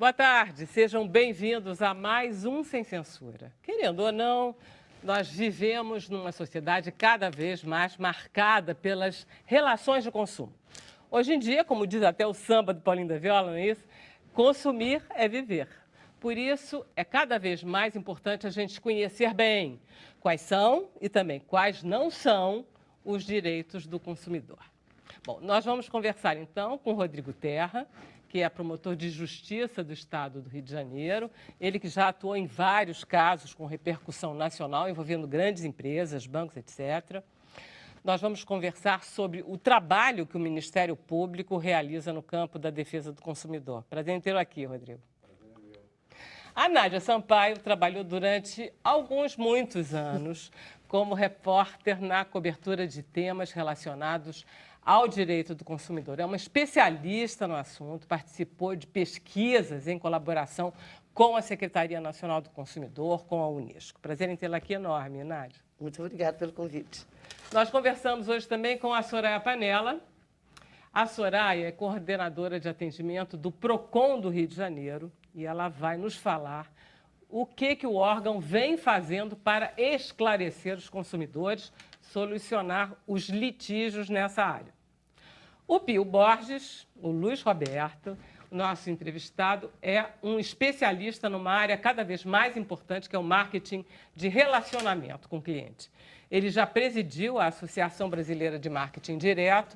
Boa tarde, sejam bem-vindos a mais um Sem Censura. Querendo ou não, nós vivemos numa sociedade cada vez mais marcada pelas relações de consumo. Hoje em dia, como diz até o samba do Paulinho da Viola, não é isso? Consumir é viver. Por isso, é cada vez mais importante a gente conhecer bem quais são e também quais não são os direitos do consumidor. Bom, nós vamos conversar então com o Rodrigo Terra, que é promotor de justiça do Estado do Rio de Janeiro. Ele que já atuou em vários casos com repercussão nacional, envolvendo grandes empresas, bancos, etc. Nós vamos conversar sobre o trabalho que o Ministério Público realiza no campo da defesa do consumidor. Prazer em tê-lo aqui, Rodrigo. A Nádia Sampaio trabalhou durante muitos anos, como repórter na cobertura de temas relacionados ao direito do consumidor. É uma especialista no assunto, participou de pesquisas em colaboração com a Secretaria Nacional do Consumidor, com a Unesco. Prazer em tê-la aqui enorme, Nádia. Muito obrigada pelo convite. Nós conversamos hoje também com a Soraya Panella. A Soraya é coordenadora de atendimento do PROCON do Rio de Janeiro e ela vai nos falar o que o órgão vem fazendo para esclarecer os consumidores, solucionar os litígios nessa área. O Pio Borges, o Luiz Roberto, nosso entrevistado, é um especialista numa área cada vez mais importante, que é o marketing de relacionamento com o cliente. Ele já presidiu a Associação Brasileira de Marketing Direto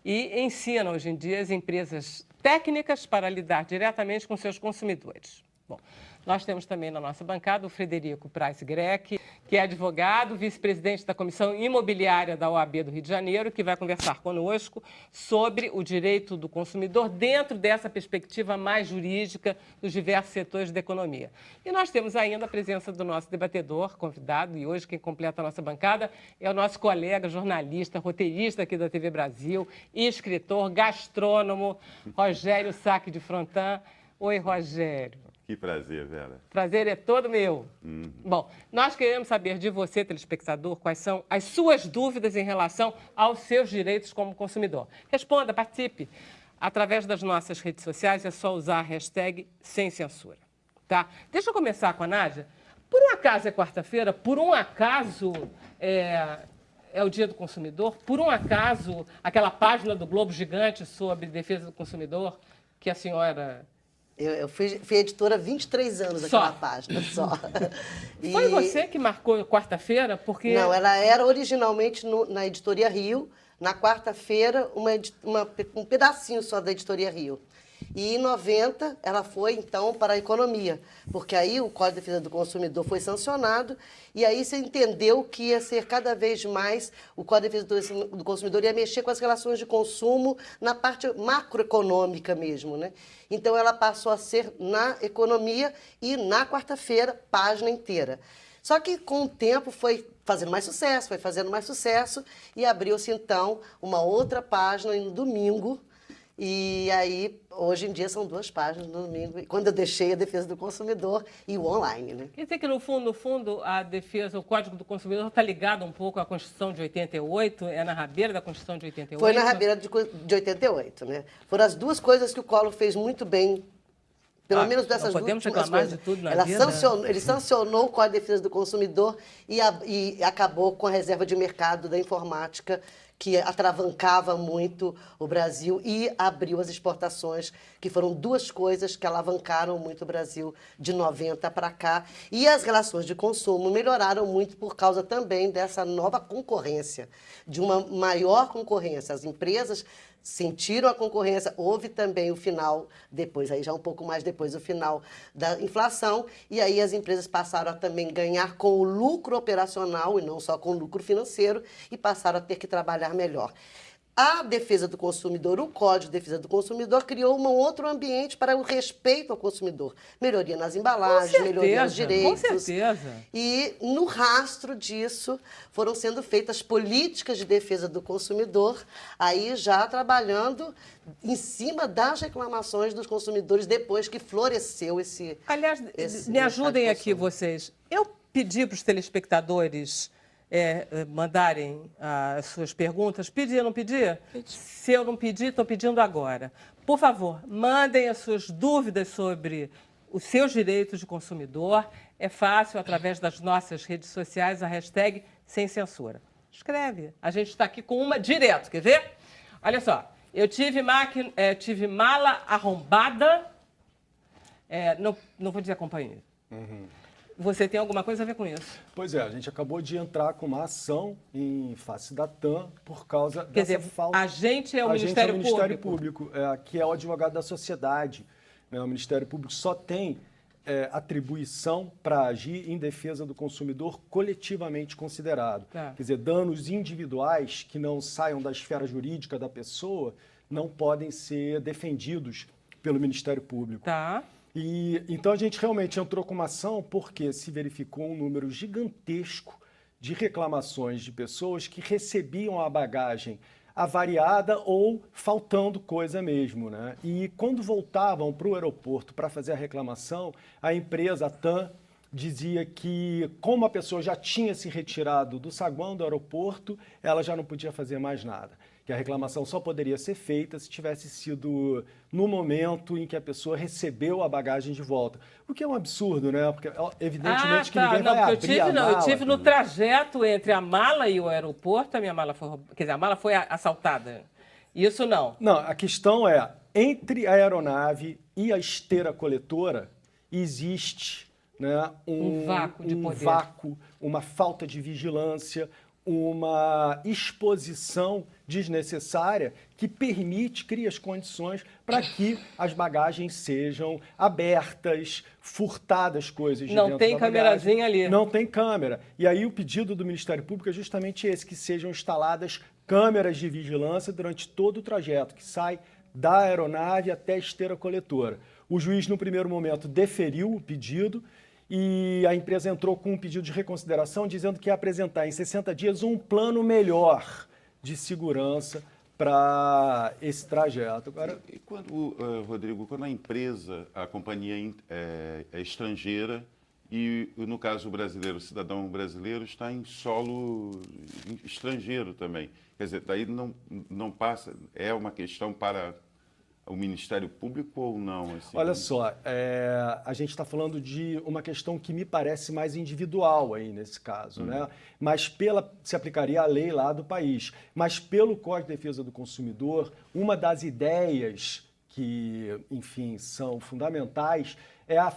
e ensina hoje em dia as empresas técnicas para lidar diretamente com seus consumidores. Bom, nós temos também na nossa bancada o Frederico Price Greck, que é advogado, vice-presidente da Comissão Imobiliária da OAB do Rio de Janeiro, que vai conversar conosco sobre o direito do consumidor dentro dessa perspectiva mais jurídica dos diversos setores da economia. E nós temos ainda a presença do nosso debatedor, convidado, e hoje quem completa a nossa bancada é o nosso colega, jornalista, roteirista aqui da TV Brasil, escritor, gastrônomo, Rogério Sacchi de Frontin. Oi, Rogério. Que prazer, Vera. Prazer é todo meu. Bom, nós queremos saber de você, telespectador, quais são as suas dúvidas em relação aos seus direitos como consumidor. Responda, participe. Através das nossas redes sociais, é só usar a hashtag Sem Censura. Tá? Deixa eu começar com a Nádia. Por um acaso é quarta-feira? Por um acaso é o Dia do Consumidor? Por um acaso aquela página do Globo gigante sobre defesa do consumidor que a senhora... Eu fui editora há 23 anos daquela página, só. Foi você que marcou quarta-feira? Porque... Não, ela era originalmente na Editoria Rio, na quarta-feira, um pedacinho só da Editoria Rio. E em 90, ela foi, então, para a economia, porque aí o Código de Defesa do Consumidor foi sancionado e aí você entendeu que ia ser cada vez mais, o Código de Defesa do Consumidor ia mexer com as relações de consumo na parte macroeconômica mesmo, né? Então, ela passou a ser na economia e na quarta-feira, página inteira. Só que, com o tempo, foi fazendo mais sucesso e abriu-se, então, uma outra página no domingo. E aí, hoje em dia, são duas páginas no domingo, quando eu deixei a defesa do consumidor e o online, né? Quer dizer que, no fundo, a defesa, o Código do Consumidor está ligado um pouco à Constituição de 88? É na rabeira da Constituição de 88? Foi na rabeira de 88, né? Foram as duas coisas que o Collor fez muito bem, pelo menos dessas duas coisas. Podemos reclamar de tudo na vida. Ele sancionou o Código de Defesa do Consumidor e acabou com a reserva de mercado da informática, que atravancava muito o Brasil e abriu as exportações, que foram duas coisas que alavancaram muito o Brasil de 90 para cá. E as relações de consumo melhoraram muito por causa também dessa nova concorrência, de uma maior concorrência. As empresas sentiram a concorrência, houve também o final, depois, aí já um pouco mais depois do final da inflação, e aí as empresas passaram a também ganhar com o lucro operacional e não só com o lucro financeiro, e passaram a ter que trabalhar melhor. A defesa do consumidor, o Código de Defesa do Consumidor, criou um outro ambiente para o respeito ao consumidor. Melhoria nas embalagens, melhoria nos direitos. Com certeza. E no rastro disso foram sendo feitas políticas de defesa do consumidor, aí já trabalhando em cima das reclamações dos consumidores depois que floresceu esse... Aliás, me ajudem aqui vocês. Eu pedi para os telespectadores mandarem as suas perguntas. Pedir, não pedir? Se eu não pedir, estou pedindo agora. Por favor, mandem as suas dúvidas sobre os seus direitos de consumidor. É fácil, através das nossas redes sociais, a hashtag Sem Censura. Escreve. A gente está aqui com uma direto, quer ver? Olha só, eu tive mala arrombada, não vou dizer companhia. Você tem alguma coisa a ver com isso? Pois é, a gente acabou de entrar com uma ação em face da TAM por causa Quer dessa dizer, falta... a gente é o Ministério Público, que é o advogado da sociedade. Né? O Ministério Público só tem atribuição para agir em defesa do consumidor coletivamente considerado. Tá. Quer dizer, danos individuais que não saiam da esfera jurídica da pessoa não podem ser defendidos pelo Ministério Público. Tá. E então a gente realmente entrou com uma ação porque se verificou um número gigantesco de reclamações de pessoas que recebiam a bagagem avariada ou faltando coisa mesmo, né? E quando voltavam para o aeroporto para fazer a reclamação, a empresa, a TAM, dizia que como a pessoa já tinha se retirado do saguão do aeroporto, ela já não podia fazer mais nada. Que a reclamação só poderia ser feita se tivesse sido no momento em que a pessoa recebeu a bagagem de volta. O que é um absurdo, né? Porque evidentemente que ninguém vai abrir a mala. Eu tive no trajeto entre a mala e o aeroporto, a minha mala foi roubada. Quer dizer, a mala foi assaltada. Isso não. Não, a questão é, entre a aeronave e a esteira coletora, existe, né, um vácuo de poder. vácuo, uma falta de vigilância, uma exposição desnecessária que cria as condições para que as bagagens sejam abertas, furtadas coisas de dentro da bagagem. Não tem câmerazinha ali. Não tem câmera. E aí o pedido do Ministério Público é justamente esse, que sejam instaladas câmeras de vigilância durante todo o trajeto, que sai da aeronave até a esteira coletora. O juiz, no primeiro momento, deferiu o pedido, e a empresa entrou com um pedido de reconsideração dizendo que ia apresentar em 60 dias um plano melhor de segurança para esse trajeto. Agora... E quando, Rodrigo, quando a empresa, a companhia é estrangeira e, no caso, o brasileiro, o cidadão brasileiro está em solo estrangeiro também, quer dizer, daí não passa, é uma questão para o Ministério Público ou não? Assim? Olha só, a gente está falando de uma questão que me parece mais individual aí nesse caso, né? Mas se aplicaria a lei lá do país. Mas pelo Código de Defesa do Consumidor, uma das ideias que, enfim, são fundamentais é a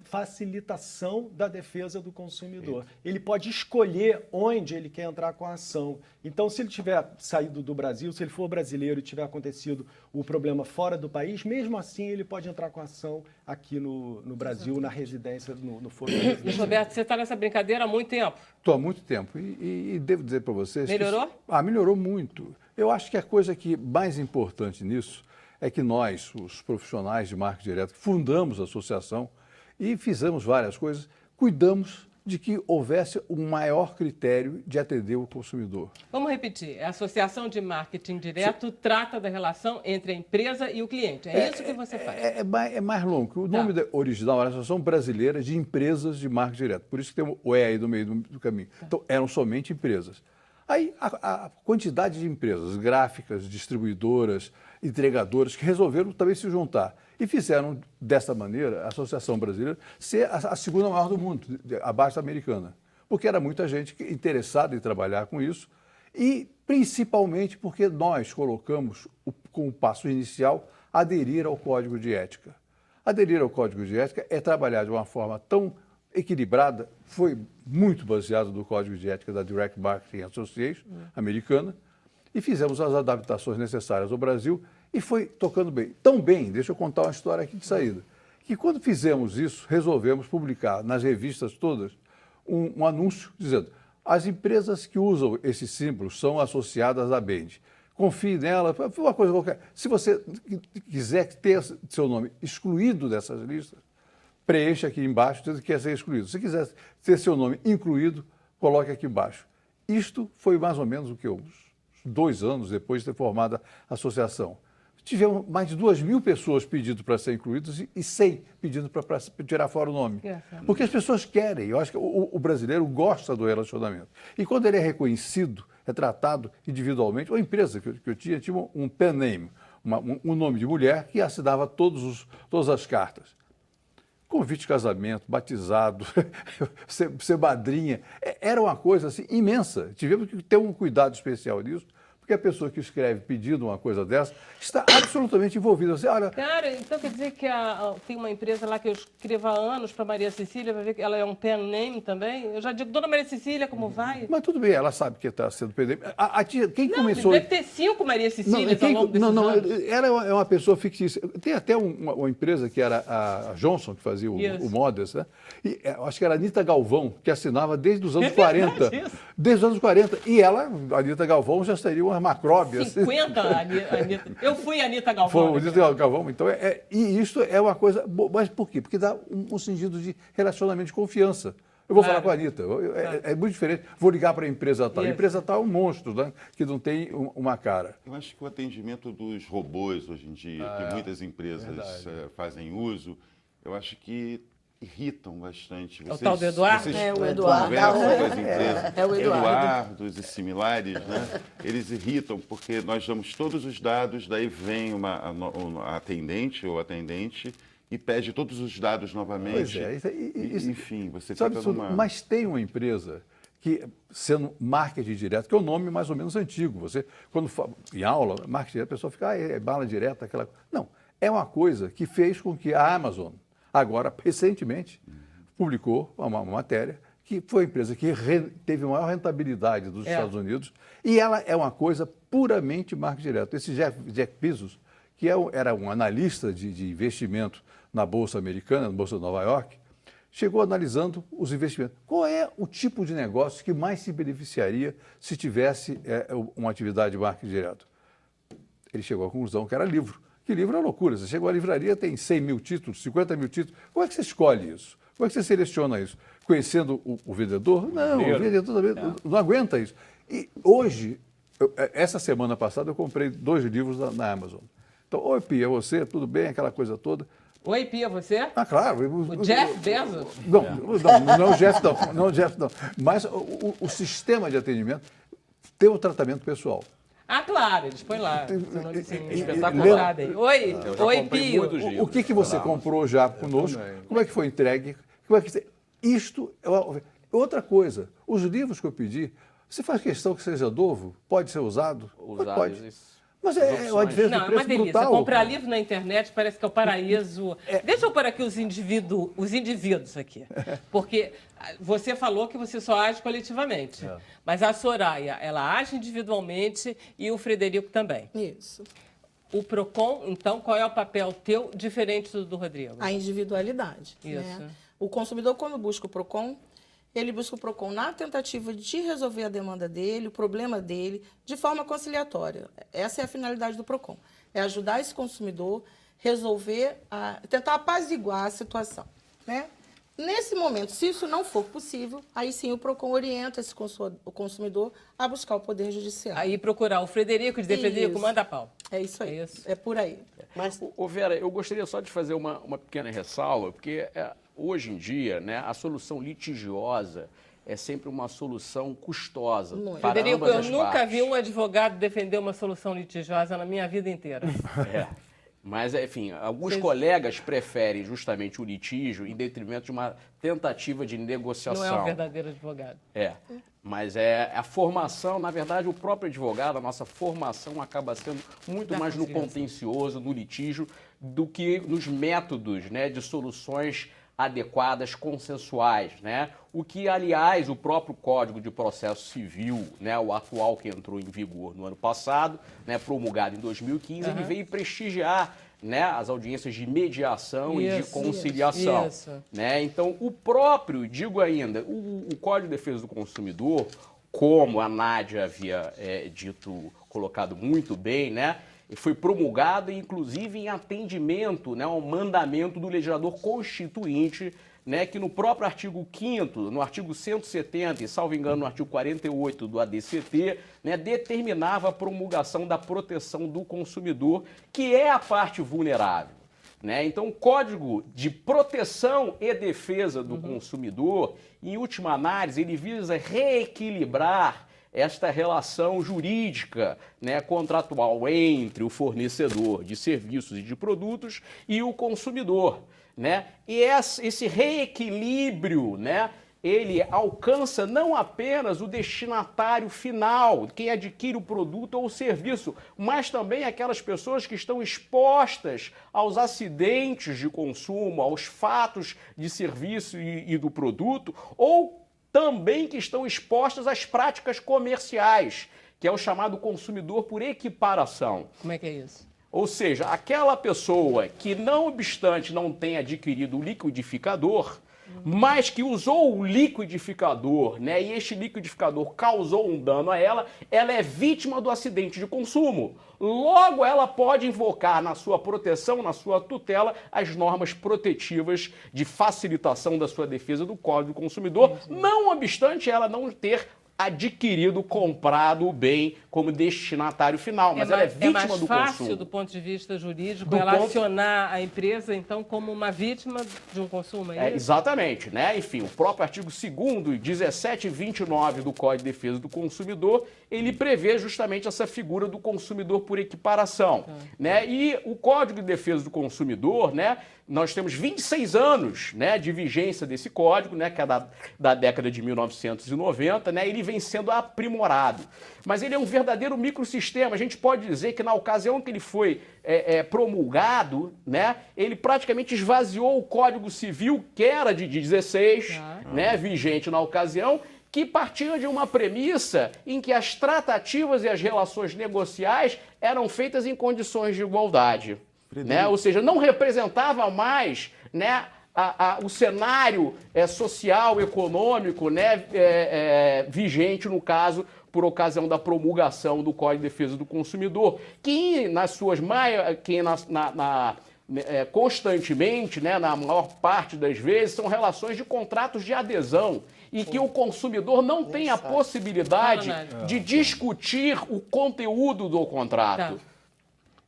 facilitação da defesa do consumidor. Ele pode escolher onde ele quer entrar com a ação. Então, se ele tiver saído do Brasil, se ele for brasileiro e tiver acontecido o problema fora do país, mesmo assim ele pode entrar com a ação aqui no Brasil, na residência, no foro da residência. Luiz Roberto, você está nessa brincadeira há muito tempo. Estou há muito tempo e devo dizer para vocês... Melhorou? Melhorou muito. Eu acho que a coisa mais importante nisso é que nós, os profissionais de marketing direto, fundamos a associação e fizemos várias coisas, cuidamos de que houvesse um maior critério de atender o consumidor. Vamos repetir. A Associação de Marketing Direto trata da relação entre a empresa e o cliente. É isso que você faz? É mais longo. O nome original era a Associação Brasileira de Empresas de Marketing Direto. Por isso que tem o E aí no meio do caminho. Então, eram somente empresas. Aí, a quantidade de empresas, gráficas, distribuidoras, entregadoras, que resolveram também se juntar e fizeram, dessa maneira, a Associação Brasileira ser a segunda maior do mundo, abaixo da americana. Porque era muita gente interessada em trabalhar com isso e, principalmente, porque nós colocamos, como passo inicial, aderir ao Código de Ética. Aderir ao Código de Ética é trabalhar de uma forma tão equilibrada, foi muito baseado no Código de Ética da Direct Marketing Association americana, e fizemos as adaptações necessárias ao Brasil e foi tocando bem. Tão bem, deixa eu contar uma história aqui de saída, que quando fizemos isso, resolvemos publicar nas revistas todas um anúncio dizendo: as empresas que usam esse símbolo são associadas à Band. Confie nela, foi uma coisa qualquer. Se você quiser ter seu nome excluído dessas listas, preencha aqui embaixo dizendo que quer ser excluído. Se quiser ter seu nome incluído, coloque aqui embaixo. Isto foi mais ou menos o que uns 2 anos depois de ter formado a associação. tivemos mais de 2.000 pessoas pedindo para ser incluídas e 100 pedindo para tirar fora o nome. Porque as pessoas querem. Eu acho que o brasileiro gosta do relacionamento. E quando ele é reconhecido, é tratado individualmente. Uma empresa que eu tinha um pen name, um nome de mulher que assinava todas as cartas. Convite de casamento, batizado, ser madrinha. Era uma coisa assim, imensa. Tivemos que ter um cuidado especial nisso, porque a pessoa que escreve pedindo uma coisa dessa está absolutamente envolvida. Você, olha, Cara, então quer dizer que tem uma empresa lá que eu escrevo há anos para Maria Cecília, para ver que ela é um pen name também. Eu já digo, Dona Maria Cecília, como vai? mas tudo bem, ela sabe que está sendo pendente. Quem Não, começou... deve ter 5 Maria Cecílias ao longo desses anos. Era uma pessoa fictícia. Tem até uma empresa que era a Johnson, que fazia o Modest, né? E acho que era a Anita Galvão, que assinava desde os anos 40. Isso. Desde os anos 40. E ela, a Anita Galvão, já seria uma macróbia. 50, Anitta. Eu fui a Anita Galvão. Foi o Anita Galvão. Então, e isso é uma coisa... Mas por quê? Porque dá um sentido de relacionamento de confiança. Eu vou falar com a Anitta. É muito diferente. Vou ligar para a empresa tal. A empresa tal é um monstro, né? Que não tem uma cara. Eu acho que o atendimento dos robôs hoje em dia, que muitas empresas fazem uso, eu acho que irritam bastante. O tal do Eduardo? Vocês É, o Eduardo. conversam com as empresas, É o Eduardo. Eduardos e similares, né? Eles irritam porque nós damos todos os dados, daí vem a atendente ou atendente e pede todos os dados novamente. Pois é. Enfim, você sabe, fica numa... Mas tem uma empresa que, sendo marketing direto, que é um nome mais ou menos antigo. Você, quando em aula, marketing direto, a pessoa fica, é bala direta, aquela... Não, é uma coisa que fez com que a Amazon, agora, recentemente, publicou uma matéria que foi a empresa que teve a maior rentabilidade dos Estados Unidos e ela é uma coisa puramente marketing direto. Esse Jeff Bezos, que era um analista de investimento na Bolsa Americana, na Bolsa de Nova York, chegou analisando os investimentos. Qual é o tipo de negócio que mais se beneficiaria se tivesse uma atividade de marketing direto? Ele chegou à conclusão que era livro. Que livro é loucura. Você chegou à livraria, tem 100 mil títulos, 50 mil títulos. Como é que você escolhe isso? Como é que você seleciona isso? Conhecendo o vendedor? Não, o vendedor também não aguenta isso. E hoje, essa semana passada, eu comprei 2 livros na Amazon. Então, oi, Pia, você, tudo bem? Aquela coisa toda. Oi, Pia, você? Ah, claro. O Jeff Bezos? Não o Jeff não. Mas o sistema de atendimento tem o tratamento pessoal. Ah, claro, eles põem lá. Espetacular. Oi, Pio. O que você comprou já conosco? Como é que foi entregue? Isto é outra coisa. Os livros que eu pedi, você faz questão que seja novo? Pode ser usado? Pode. Mas é uma diferença de Não, é uma preço delícia. brutal. Comprar livro na internet parece que é o paraíso. Deixa eu pôr aqui os indivíduos aqui. Porque você falou que você só age coletivamente. Mas a Soraya, ela age individualmente e o Frederico também. Isso. O PROCON, então, qual é o papel teu diferente do Rodrigo? A individualidade. Isso. Né? O consumidor, quando busca o PROCON, ele busca o PROCON na tentativa de resolver a demanda dele, o problema dele, de forma conciliatória. Essa é a finalidade do PROCON. É ajudar esse consumidor a resolver, tentar apaziguar a situação. Né? Nesse momento, se isso não for possível, aí sim o PROCON orienta o consumidor a buscar o Poder Judiciário. Aí procurar o Frederico e dizer, Frederico, manda pau. É isso aí. É isso. É por aí. Mas Ô Vera, eu gostaria só de fazer uma pequena ressalva, porque hoje em dia, né, a solução litigiosa é sempre uma solução custosa. Para Frederico, ambas eu as nunca partes. vi um advogado defender uma solução litigiosa na minha vida inteira. Mas, enfim, alguns colegas preferem justamente o litígio em detrimento de uma tentativa de negociação. Não é um verdadeiro advogado. Mas a formação, na verdade, o próprio advogado, a nossa formação acaba sendo muito mais no contencioso, no litígio, do que nos métodos, né, de soluções adequadas, consensuais, né? O que, aliás, o próprio Código de Processo Civil, né, o atual que entrou em vigor no ano passado, né, promulgado em 2015, ele veio prestigiar, né, as audiências de mediação e de conciliação. Né? Então, o próprio, digo ainda, o Código de Defesa do Consumidor, como a Nádia havia colocado muito bem, né, foi promulgado, inclusive, em atendimento, né, ao mandamento do legislador constituinte né, que no próprio artigo 5º, no artigo 170 e, salvo engano, no artigo 48 do ADCT, né, determinava a promulgação da proteção do consumidor, que é a parte vulnerável. Né? Então, o Código de Proteção e Defesa do Consumidor, em última análise, ele visa reequilibrar esta relação jurídica, né, contratual entre o fornecedor de serviços e de produtos e o consumidor. Né? E esse reequilíbrio, né, ele alcança não apenas o destinatário final, quem adquire o produto ou o serviço, mas também aquelas pessoas que estão expostas aos acidentes de consumo, aos fatos de serviço e do produto, ou também que estão expostas às práticas comerciais, que é o chamado consumidor por equiparação. Como é que é isso? Ou seja, aquela pessoa que, não obstante não tenha adquirido o liquidificador, mas que usou o liquidificador, né, e este liquidificador causou um dano a ela, ela é vítima do acidente de consumo. Logo, ela pode invocar na sua proteção, na sua tutela, as normas protetivas de facilitação da sua defesa do Código do Consumidor, não obstante ela não ter adquirido, comprado o bem como destinatário final, mas ela é vítima do consumo. É mais fácil, do ponto de vista jurídico, relacionar a empresa, então, como uma vítima de um consumo, é isso? Exatamente, né? Enfim, o próprio artigo 2º, 17 e 29 do Código de Defesa do Consumidor, ele prevê justamente essa figura do consumidor por equiparação, né? E o Código de Defesa do Consumidor, né? Nós temos 26 anos, né, de vigência desse código, né, que é da década de 1990, né, ele vem sendo aprimorado. Mas ele é um verdadeiro microsistema. A gente pode dizer que na ocasião que ele foi promulgado, né, ele praticamente esvaziou o Código Civil, que era de 16, né, vigente na ocasião, que partia de uma premissa em que as tratativas e as relações negociais eram feitas em condições de igualdade. Né? Ou seja, não representava mais, né, o cenário social, econômico, né, vigente, no caso, por ocasião da promulgação do Código de Defesa do Consumidor, que nas suas constantemente, né, na maior parte das vezes, são relações de contratos de adesão e que o consumidor não tem a possibilidade de discutir o conteúdo do contrato. Tá.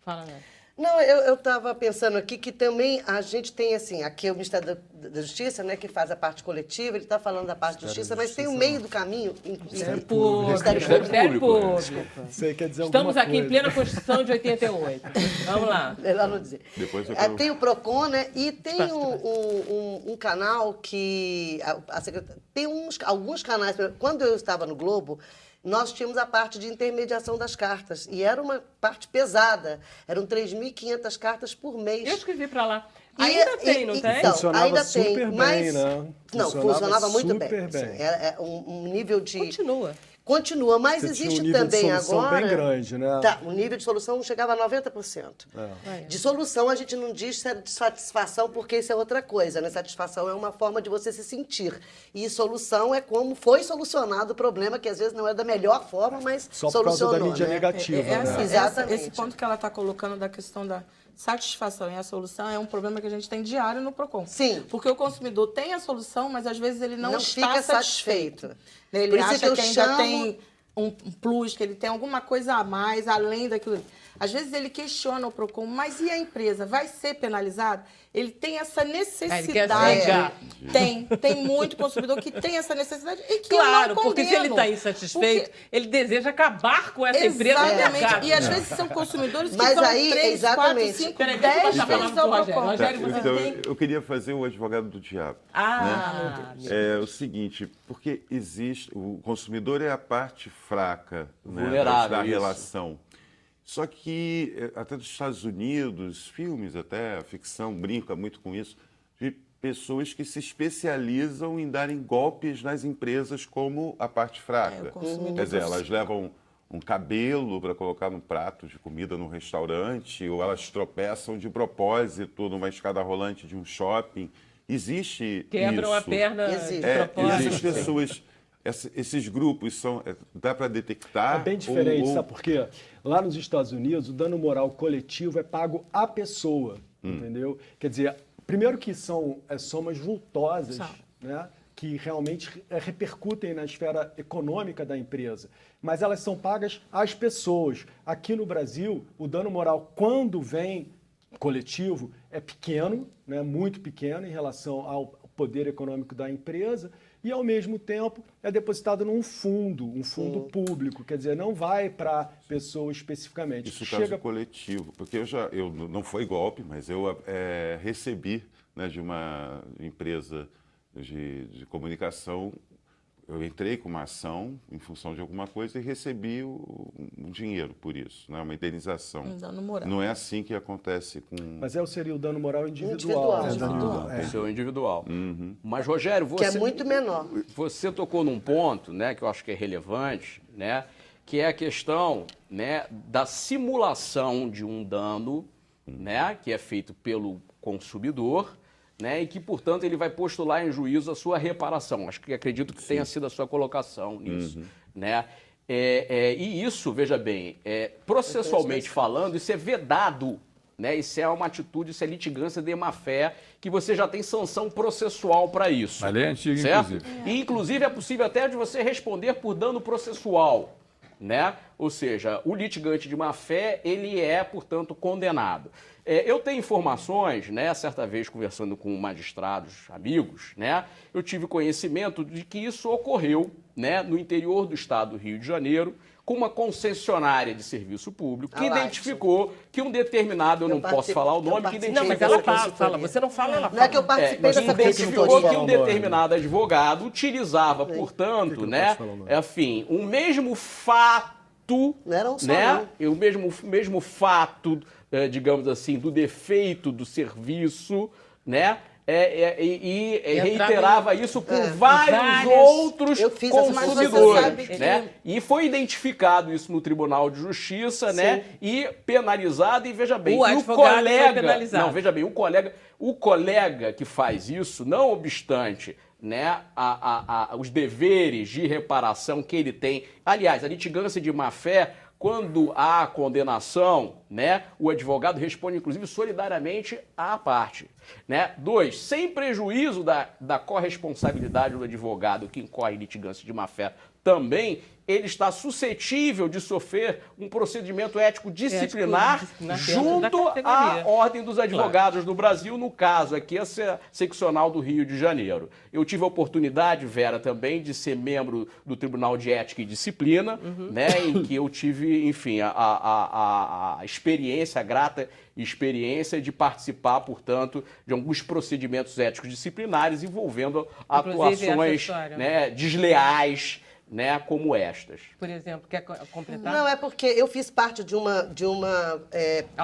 Fala, né? Não, eu estava pensando aqui que também a gente tem, assim, aqui é o Ministério da Justiça, né, que faz a parte coletiva, ele está falando da parte da Justiça, mas tem o meio do caminho, inclusive. Ministério Público. Você quer dizer Estamos alguma aqui em coisa? plena Constituição de 88. Vamos lá. Melhor não dizer. Depois eu Tem o PROCON, né, e tem um canal que a secretaria, tem alguns canais. Quando eu estava no Globo, nós tínhamos a parte de intermediação das cartas, e era uma parte pesada. Eram 3.500 cartas por mês. Eu escrevi para lá. Ainda tem, não tem? Então, Funcionava ainda super tem, bem, mas... né? Não, funcionava muito bem. super bem. Assim, é um nível de... Continua, mas Você existe tinha um nível também de solução agora... bem grande, né? Tá, o nível de solução chegava a 90%. De solução a gente não diz satisfação, porque isso é outra coisa, né? Satisfação é uma forma de você se sentir. E solução é como foi solucionado o problema, que às vezes não é da melhor forma, mas Só por causa solucionou, da mídia né? negativa, né? Exatamente. Esse ponto que ela está colocando da questão da satisfação e a solução é um problema que a gente tem diário no PROCON. Sim. Porque o consumidor tem a solução, mas às vezes ele não está fica satisfeito. Ele Por isso acha que eu que ainda chamo- tem um plus, que ele tem alguma coisa a mais, além daquilo. Às vezes ele questiona o PROCON, mas e a empresa? Vai ser penalizado? Ele tem essa necessidade. Tem muito consumidor que tem essa necessidade e que Claro, eu não porque se ele condeno. está insatisfeito, ele deseja acabar com essa empresa no mercado. Exatamente. E às vezes são consumidores que Mas são aí, 3, 4, exatamente. 5, Peraí, deixa eu 10 passar a vezes palavra ao pro Rogério. PROCON. Rogério, você Então, tem... eu queria fazer o advogado do diabo. Ah, meu Deus. É o seguinte, porque existe, o consumidor é a parte fraca, né, Vulnerável, da isso. relação. Só que até dos Estados Unidos, filmes até, a ficção brinca muito com isso, de pessoas que se especializam em darem golpes nas empresas como a parte fraca. o consumidor Quer dizer, elas levam um cabelo para colocar no prato de comida no restaurante, ou elas tropeçam de propósito numa escada rolante de um shopping. Existe Quebram isso. a perna Existe. de propósito. Essas pessoas, esses grupos dá para detectar? É bem diferente, ou- sabe por quê? Lá nos Estados Unidos, o dano moral coletivo é pago à pessoa, entendeu? Quer dizer, primeiro que são somas vultosas, São. né, que realmente repercutem na esfera econômica da empresa, mas elas são pagas às pessoas. Aqui no Brasil, o dano moral, quando vem coletivo, é pequeno, né, muito pequeno em relação ao poder econômico da empresa, e, ao mesmo tempo, é depositado num fundo, um fundo público, quer dizer, não vai para a pessoa especificamente. Isso caso coletivo, porque eu não foi golpe, mas eu recebi, né, de uma empresa de comunicação, eu entrei com uma ação em função de alguma coisa e recebi um dinheiro por isso, né, uma indenização. Um dano moral. Não é assim que acontece com... Mas seria o dano moral individual. Individual. É. O seu individual. Mas, Rogério, Que é muito menor. Você tocou num ponto, né, que eu acho que é relevante, né, que é a questão, né, da simulação de um dano, né, que é feito pelo consumidor, né, e que, portanto, ele vai postular em juízo a sua reparação. Acredito que tenha sido a sua colocação nisso, né? E isso, veja bem, processualmente falando, isso é vedado, né? Isso é uma atitude, isso é litigância de má-fé, que você já tem sanção processual para isso. A lei é antiga, certo? inclusive. E, inclusive, é possível até de você responder por dano processual, né? Ou seja, o litigante de má-fé, ele é, portanto, condenado. Eu tenho informações, né, certa vez conversando com magistrados amigos, né, eu tive conhecimento de que isso ocorreu, né, no interior do estado do Rio de Janeiro, com uma concessionária de serviço público que A Light. identificou que um determinado, eu não posso falar o nome, que participei Não, mas identificou ela consultoria. fala. Você não fala, ela Não é que eu fala. participei que dessa identificou consultoria. que um determinado advogado utilizava, portanto, não né, posso falar o nome? enfim, o mesmo fato, Não era um só, né, não. o mesmo fato, digamos assim, do defeito do serviço, né, e reiterava isso por vários outros Eu fiz essa, mas você consumidores, sabe que- né? E foi identificado isso no Tribunal de Justiça, né? E penalizado, e veja bem, O e advogado foi penalizado. não, veja bem, o colega que faz isso, não obstante, né, os deveres de reparação que ele tem, aliás, a litigância de má-fé, quando há condenação, né, o advogado responde, inclusive, solidariamente à parte. Né? 2, sem prejuízo da corresponsabilidade do advogado que incorre em litigância de má-fé também, ele está suscetível de sofrer um procedimento ético disciplinar disciplinar dentro junto da à categoria. Ordem dos Advogados do Brasil, no caso aqui, a seccional do Rio de Janeiro. Eu tive a oportunidade, Vera, também de ser membro do Tribunal de Ética e Disciplina, né, em que eu tive, enfim, a experiência, a grata experiência de participar, portanto, de alguns procedimentos éticos disciplinares envolvendo Inclusive, essa atuações, história. né, desleais, né, como estas. Por exemplo, quer completar? Não, é porque eu fiz parte de uma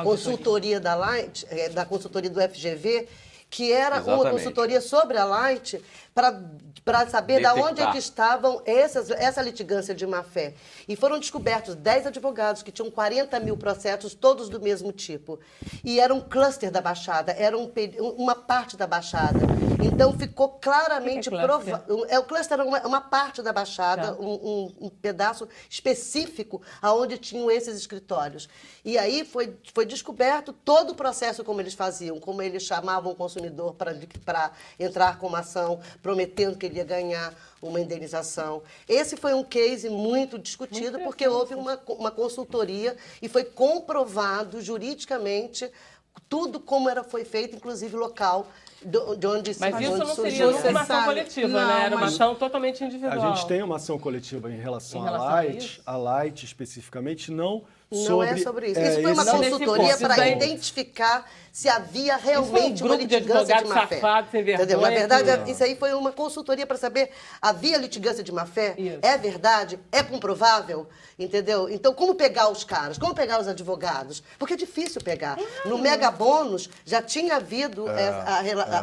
consultoria da Light, da consultoria do FGV, que era uma Exatamente. consultoria sobre a Light para saber de onde é Detectar. que estavam essa litigância de má-fé. E foram descobertos 10 advogados que tinham 40 mil processos, todos do mesmo tipo. E era um cluster da Baixada, era uma parte da Baixada. Então ficou claramente O que é cluster? provado. O cluster era uma parte da Baixada, Tá. um pedaço específico aonde tinham esses escritórios. E aí foi descoberto todo o processo como eles faziam, como eles chamavam o consumidor para entrar com uma ação, prometendo que ele ia ganhar uma indenização. Esse foi um case muito discutido, porque houve uma consultoria e foi comprovado juridicamente tudo como foi feito, inclusive local de onde Mas isso não surgiu. seria Você uma ação sabe. coletiva, Não, né? Era uma mas- ação totalmente individual. A gente tem uma ação coletiva em relação, Em relação à a Light, isso? a Light especificamente, não Não é sobre isso. Isso foi uma Não nesse consultoria ponto. para Isso daí- identificar se havia foi um realmente uma grupo de litigância de advogados má-fé. safados, sem vergonha, Entendeu? Na verdade, que- isso aí foi uma consultoria para saber, havia litigância de má-fé? Isso. É verdade? É comprovável? Entendeu? Então, como pegar os caras? Como pegar os advogados? Porque é difícil pegar. No Mega Bônus, já tinha havido,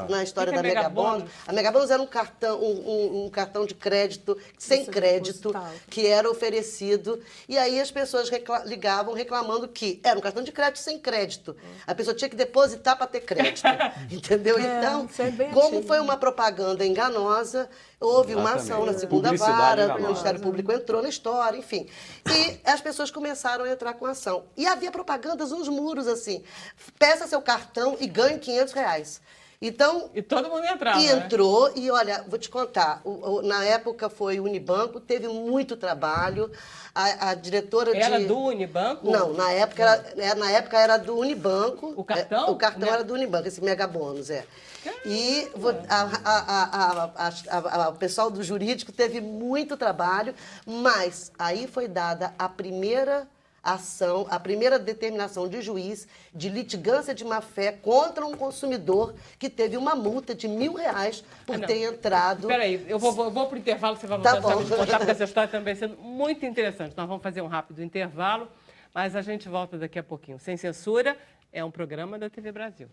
na história O que da é Mega Mega Bônus, Bônus? a Mega Bônus era um cartão de crédito, sem Você crédito, depositava. que era oferecido, e aí as pessoas ligavam reclamando que era um cartão de crédito sem crédito. A pessoa tinha que depositar para ter crédito. Entendeu? Então, isso é bem como antigo. foi uma propaganda enganosa, houve uma ação na segunda Publicidade vara, o enganosa. Ministério Público entrou na história, enfim. E as pessoas começaram a entrar com ação. E havia propagandas nos muros, assim, peça seu cartão e ganhe R$500. Então, E todo mundo entrava, e né? entrou, e olha, vou te contar, na época foi o Unibanco, teve muito trabalho, a diretora Era de... do Unibanco? Não, na época era do Unibanco. O cartão? O cartão Né? era do Unibanco, esse mega bônus, E o pessoal do jurídico teve muito trabalho, mas aí foi dada a primeira ação, a primeira determinação de juiz de litigância de má-fé contra um consumidor que teve uma multa de R$1.000 por ter entrado... Peraí, eu vou para o intervalo, você vai Tá voltar bom. a contar, porque essa história também sendo muito interessante. Nós vamos fazer um rápido intervalo, mas a gente volta daqui a pouquinho. Sem Censura é um programa da TV Brasil.